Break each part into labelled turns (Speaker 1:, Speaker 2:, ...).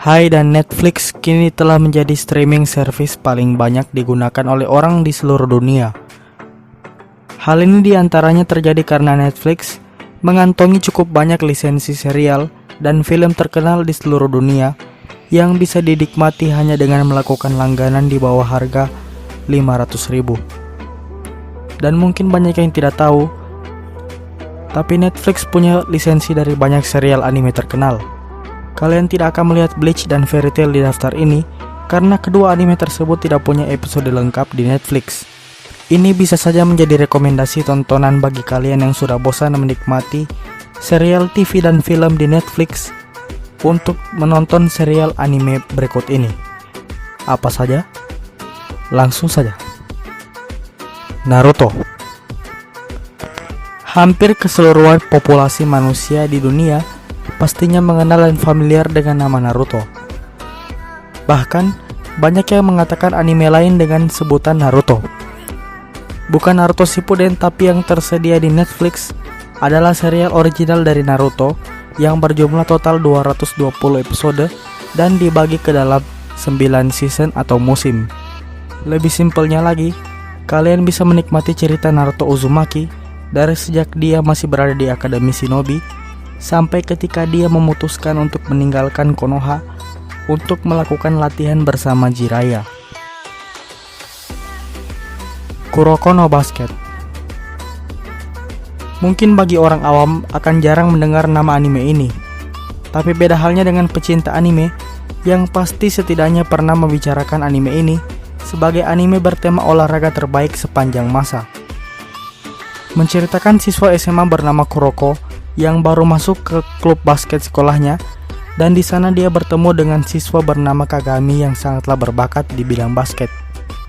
Speaker 1: Hai dan Netflix kini telah menjadi streaming service paling banyak digunakan oleh orang di seluruh dunia. Hal ini diantaranya terjadi karena Netflix mengantongi cukup banyak lisensi serial dan film terkenal di seluruh dunia yang bisa dinikmati hanya dengan melakukan langganan di bawah harga 500.000. Dan mungkin banyak yang tidak tahu, tapi Netflix punya lisensi dari banyak serial anime terkenal. Kalian tidak akan melihat Bleach dan Fairy Tail di daftar ini karena kedua anime tersebut tidak punya episode lengkap di Netflix. Ini bisa saja menjadi rekomendasi tontonan bagi kalian yang sudah bosan menikmati serial TV dan film di Netflix untuk menonton serial anime berikut ini. Apa saja? Langsung saja. Naruto. Hampir keseluruhan populasi manusia di dunia pastinya mengenal dan familiar dengan nama Naruto. Bahkan, banyak yang mengatakan anime lain dengan sebutan Naruto. Bukan Naruto Shippuden, tapi yang tersedia di Netflix adalah serial original dari Naruto yang berjumlah total 220 episode dan dibagi ke dalam 9 season atau musim. Lebih simpelnya lagi, kalian bisa menikmati cerita Naruto Uzumaki dari sejak dia masih berada di Akademi Shinobi sampai ketika dia memutuskan untuk meninggalkan Konoha untuk melakukan latihan bersama Jiraiya. Kuroko no Basket. Mungkin bagi orang awam akan jarang mendengar nama anime ini, tapi beda halnya dengan pecinta anime yang pasti setidaknya pernah membicarakan anime ini sebagai anime bertema olahraga terbaik sepanjang masa. Menceritakan siswa SMA bernama Kuroko yang baru masuk ke klub basket sekolahnya, dan di sana dia bertemu dengan siswa bernama Kagami yang sangatlah berbakat di bidang basket.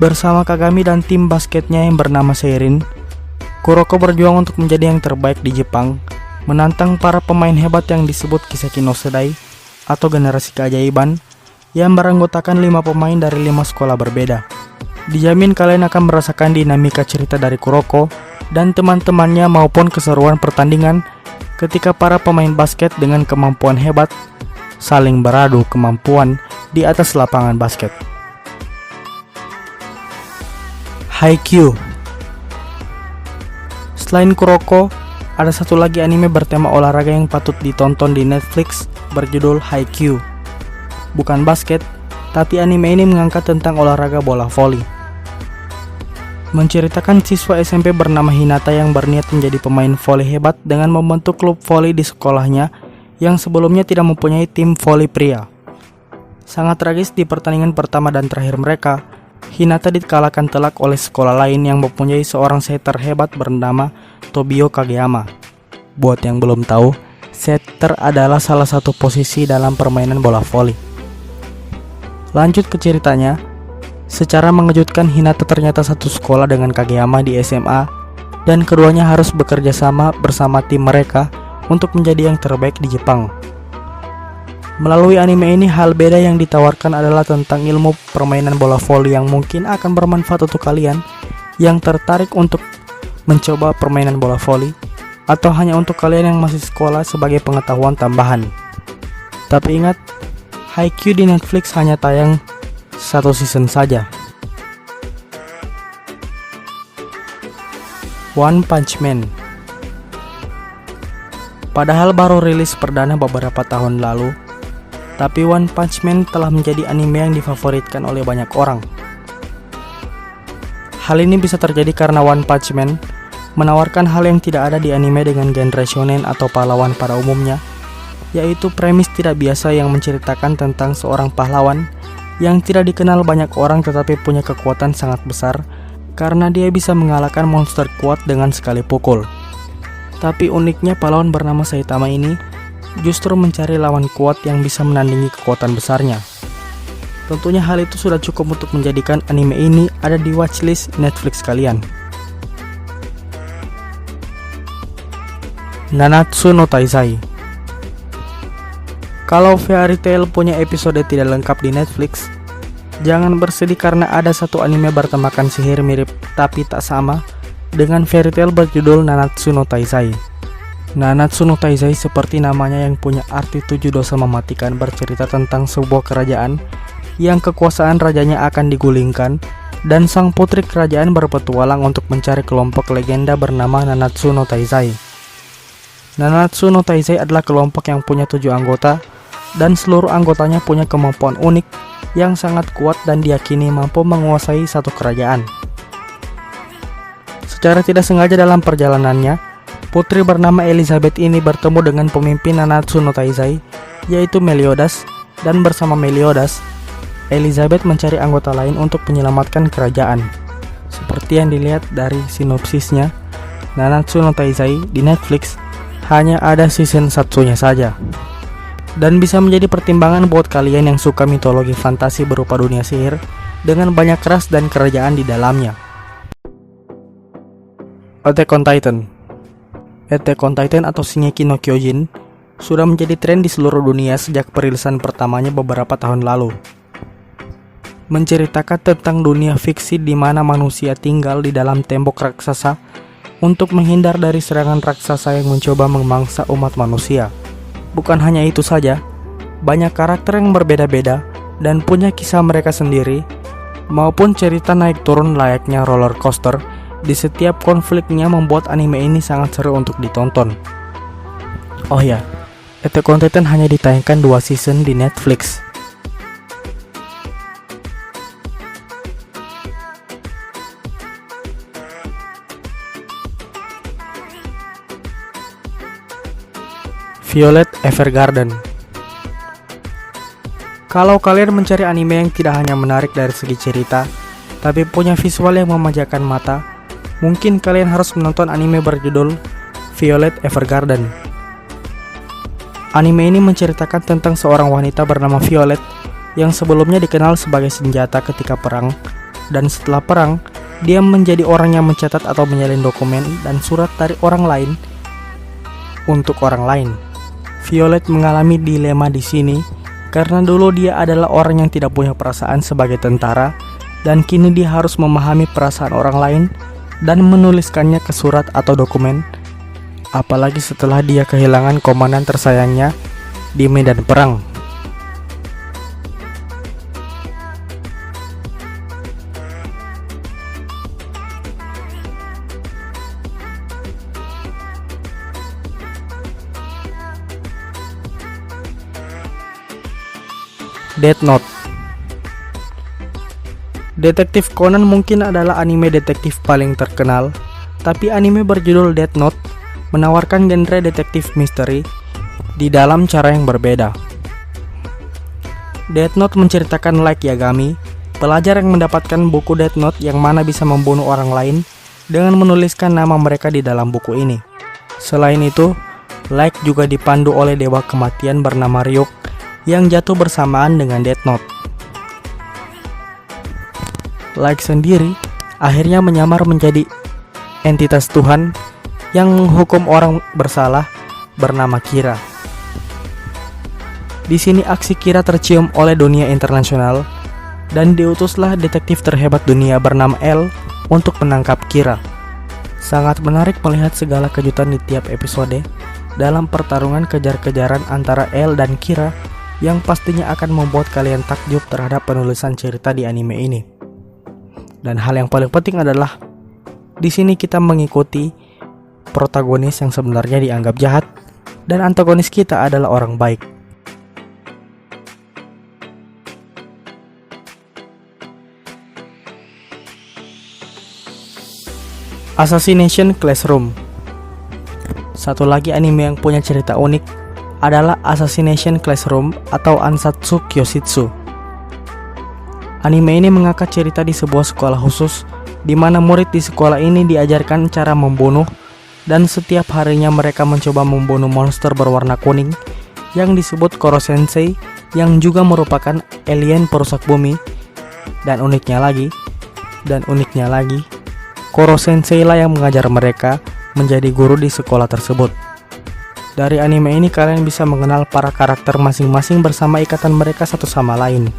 Speaker 1: Bersama Kagami dan tim basketnya yang bernama Seirin, Kuroko berjuang untuk menjadi yang terbaik di Jepang, menantang para pemain hebat yang disebut Kiseki no Sedai atau generasi keajaiban yang beranggotakan 5 pemain dari 5 sekolah berbeda. Dijamin kalian akan merasakan dinamika cerita dari Kuroko dan teman-temannya maupun keseruan pertandingan ketika para pemain basket dengan kemampuan hebat saling beradu kemampuan di atas lapangan basket. Haikyuu. Selain Kuroko, ada satu lagi anime bertema olahraga yang patut ditonton di Netflix berjudul Haikyuu. Bukan basket, tapi anime ini mengangkat tentang olahraga bola voli. Menceritakan siswa SMP bernama Hinata yang berniat menjadi pemain voli hebat dengan membentuk klub voli di sekolahnya yang sebelumnya tidak mempunyai tim voli pria. Sangat tragis di pertandingan pertama dan terakhir mereka, Hinata dikalahkan telak oleh sekolah lain yang mempunyai seorang setter hebat bernama Tobio Kageyama. Buat yang belum tahu, setter adalah salah satu posisi dalam permainan bola voli. Lanjut ke ceritanya. Secara mengejutkan, Hinata ternyata satu sekolah dengan Kageyama di SMA dan keduanya harus bekerja sama bersama tim mereka untuk menjadi yang terbaik di Jepang. Melalui anime ini, hal beda yang ditawarkan adalah tentang ilmu permainan bola voli yang mungkin akan bermanfaat untuk kalian yang tertarik untuk mencoba permainan bola voli atau hanya untuk kalian yang masih sekolah sebagai pengetahuan tambahan. Tapi ingat, Haikyuu di Netflix hanya tayang 1 season saja. One Punch Man. Padahal baru rilis perdana beberapa tahun lalu, tapi One Punch Man telah menjadi anime yang difavoritkan oleh banyak orang. Hal ini bisa terjadi karena One Punch Man menawarkan hal yang tidak ada di anime dengan genre shonen atau pahlawan pada umumnya, yaitu premis tidak biasa yang menceritakan tentang seorang pahlawan yang tidak dikenal banyak orang tetapi punya kekuatan sangat besar karena dia bisa mengalahkan monster kuat dengan sekali pukul. Tapi uniknya pahlawan bernama Saitama ini justru mencari lawan kuat yang bisa menandingi kekuatan besarnya. Tentunya hal itu sudah cukup untuk menjadikan anime ini ada di watchlist Netflix kalian. Nanatsu no Taizai. Kalau Fairy Tail punya episode tidak lengkap di Netflix, jangan bersedih karena ada satu anime bertemakan sihir mirip tapi tak sama dengan Fairy Tail berjudul Nanatsu no Taizai. Nanatsu no Taizai seperti namanya yang punya arti 7 dosa mematikan bercerita tentang sebuah kerajaan yang kekuasaan rajanya akan digulingkan dan sang putri kerajaan berpetualang untuk mencari kelompok legenda bernama Nanatsu no Taizai. Nanatsu no Taizai adalah kelompok yang punya 7 anggota dan seluruh anggotanya punya kemampuan unik yang sangat kuat dan diyakini mampu menguasai satu kerajaan. Secara tidak sengaja dalam perjalanannya, putri bernama Elizabeth ini bertemu dengan pemimpin Nanatsu no Taizai, yaitu Meliodas, dan bersama Meliodas, Elizabeth mencari anggota lain untuk menyelamatkan kerajaan. Seperti yang dilihat dari sinopsisnya, Nanatsu no Taizai di Netflix hanya ada season 1-nya saja. Dan bisa menjadi pertimbangan buat kalian yang suka mitologi fantasi berupa dunia sihir dengan banyak ras dan kerajaan di dalamnya. Attack on Titan. Attack on Titan atau Shingeki no Kyojin sudah menjadi tren di seluruh dunia sejak perilisan pertamanya beberapa tahun lalu. Menceritakan tentang dunia fiksi di mana manusia tinggal di dalam tembok raksasa untuk menghindar dari serangan raksasa yang mencoba memangsa umat manusia. Bukan hanya itu saja, banyak karakter yang berbeda-beda dan punya kisah mereka sendiri, maupun cerita naik turun layaknya roller coaster di setiap konfliknya membuat anime ini sangat seru untuk ditonton. Oh ya, Attack on Titan hanya ditayangkan 2 season di Netflix. Violet Evergarden. Kalau kalian mencari anime yang tidak hanya menarik dari segi cerita, tapi punya visual yang memanjakan mata, mungkin kalian harus menonton anime berjudul Violet Evergarden. Anime ini menceritakan tentang seorang wanita bernama Violet yang sebelumnya dikenal sebagai senjata ketika perang, dan setelah perang, dia menjadi orang yang mencatat atau menyalin dokumen dan surat dari orang lain untuk orang lain. Violet mengalami dilema di sini karena dulu dia adalah orang yang tidak punya perasaan sebagai tentara, dan kini dia harus memahami perasaan orang lain dan menuliskannya ke surat atau dokumen, apalagi setelah dia kehilangan komandan tersayangnya di medan perang. Death Note. Detektif Conan mungkin adalah anime detektif paling terkenal, tapi anime berjudul Death Note menawarkan genre detektif misteri di dalam cara yang berbeda. Death Note menceritakan Light Yagami, pelajar yang mendapatkan buku Death Note yang mana bisa membunuh orang lain dengan menuliskan nama mereka di dalam buku ini. Selain itu, Light juga dipandu oleh dewa kematian bernama Ryuk yang jatuh bersamaan dengan Death Note. Light sendiri akhirnya menyamar menjadi entitas Tuhan yang menghukum orang bersalah bernama Kira. Di sini aksi Kira tercium oleh dunia internasional dan diutuslah detektif terhebat dunia bernama L untuk menangkap Kira. Sangat menarik melihat segala kejutan di tiap episode dalam pertarungan kejar-kejaran antara L dan Kira yang pastinya akan membuat kalian takjub terhadap penulisan cerita di anime ini. Dan hal yang paling penting adalah di sini kita mengikuti protagonis yang sebenarnya dianggap jahat dan antagonis kita adalah orang baik. Assassination Classroom. Satu lagi anime yang punya cerita unik adalah Assassination Classroom atau Ansatsu Kyoshitsu. Anime ini mengangkat cerita di sebuah sekolah khusus di mana murid di sekolah ini diajarkan cara membunuh, dan setiap harinya mereka mencoba membunuh monster berwarna kuning yang disebut Koro Sensei yang juga merupakan alien perusak bumi. Dan uniknya lagi, Koro Sensei lah yang mengajar mereka menjadi guru di sekolah tersebut. Dari anime ini kalian bisa mengenal para karakter masing-masing bersama ikatan mereka satu sama lain.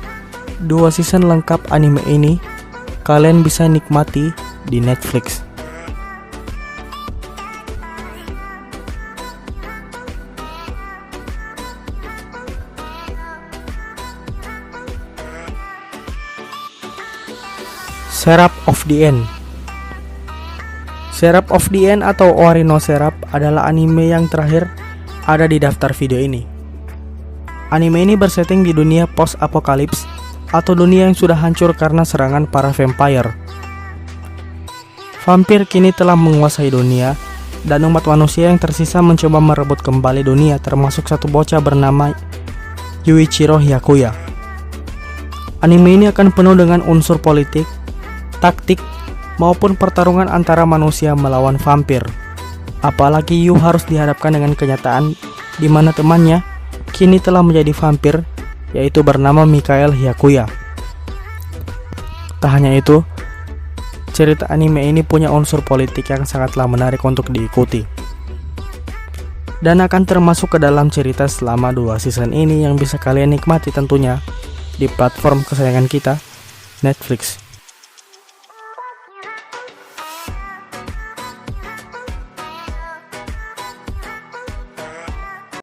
Speaker 1: 2 season lengkap anime ini kalian bisa nikmati di Netflix. Seraph of the End. Seraph of the End atau Owari no Seraph adalah anime yang terakhir ada di daftar video ini. Anime ini bersetting di dunia post-apokalips atau dunia yang sudah hancur karena serangan para vampire. Vampir kini telah menguasai dunia, dan umat manusia yang tersisa mencoba merebut kembali dunia, termasuk satu bocah bernama Yuichiro Hyakuya. Anime ini akan penuh dengan unsur politik, taktik, maupun pertarungan antara manusia melawan vampir. Apalagi Yu harus dihadapkan dengan kenyataan di mana temannya kini telah menjadi vampir, yaitu bernama Mikhail Hyakuya. Tak hanya itu, cerita anime ini punya unsur politik yang sangatlah menarik untuk diikuti, dan akan termasuk ke dalam cerita selama 2 season ini yang bisa kalian nikmati tentunya di platform kesayangan kita, Netflix.